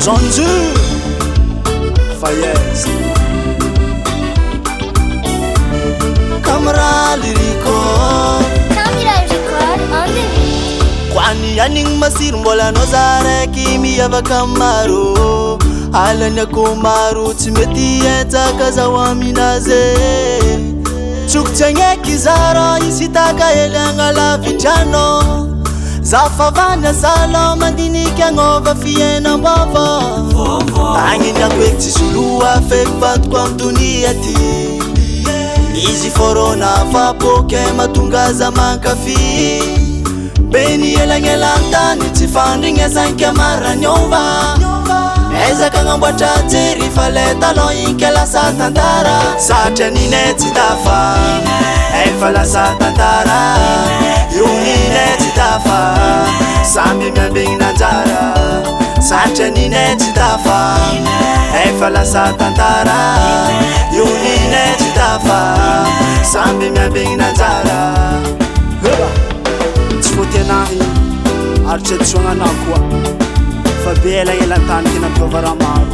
Zonzu Fayez Camera Record on the beat. Kwani aning masir mbola nozareki miyavaka maro alanya komaro tsy mety etaka zaho aminazy tsokitsagneky zara isitaka eliagna lavitrano zafavanya zala mandiniky agnova fiainam-bava agniniako eky tsy soloa feky vatoko am dunia ty izy forona vapoke matonga za mankafy beni elagnelan-tany tsy fandrignesanky amaraniova ezaka agnamboatra jery fa le talon inke lasa tantara satria nine tsy tafa efa lasa tantara io nine tsy tafa samby miambigny anjara satria nine tsy tafa efa lasa tantara io nine tsy tafa samby miambigny anjara tsy fotenahy ary tsy adsoagnanao koa fa be elagnelantany tena mpiova raha maro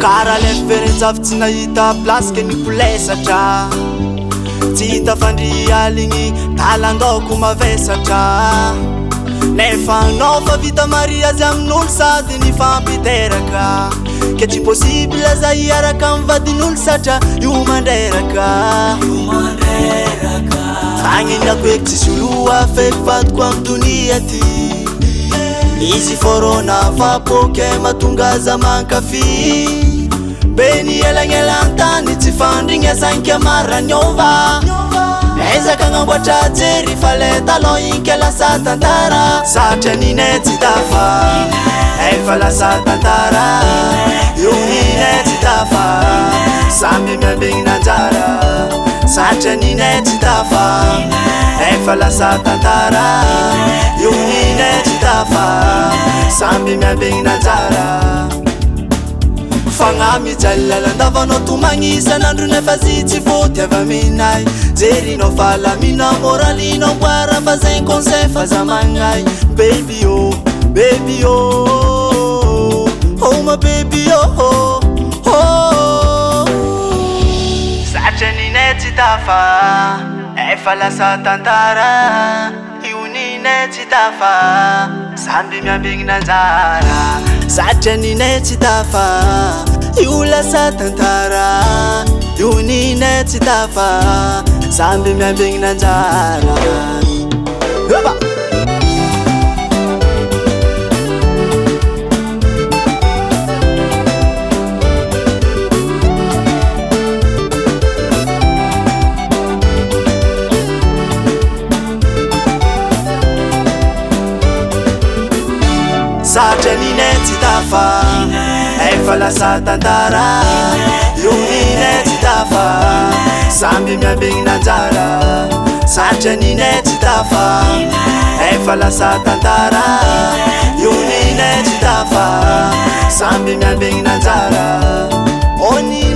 kara le fiverenjavy tsy nahita plasike ny polesatra tsy hita fandrialigny talandoko mavesatra nefa anao fa vita mari azy amin'olo sady ny fampiteraka ke tsy possible za hiaraka amin'ny vadin'olo satria io mandreraka agniniako eky tsisy oloa feky vatoko am dunia ty izy forona vapoke matonga za mankafy beni elagnelan-tany tsy fandrignesanky amaraniova ezaka agnamboatra jery fa le talon inke lasa tantara satria nine tsy tafa efa lasa tantara io nine tsy tafa samby miambigny nanjara satria nine tsy tafa efa lasa tantara io nine tsy tafa samby miambigny nanjara fagnamy jalalandavanao tomagnisan'andro nefa zy tsy votiava aminay jerinao falamina moralinao mboara fa zay conseil fa za magnay baby oh baby oh oh my baby oh oh oh satria nine tsy tafa efa lasa tantara io nine tsy tafa samby miambigny nanjara satria nine tsy tafa io lasa tantara io nine tsy tafa samby miambigny nanjara eba satria nine tsy tafa efa lasa tantara io nine tsy tafa samby miambigny nanjara satria nine tsy tafa efa lasa tantara io nine tsy tafa samby miambigny nanjara oni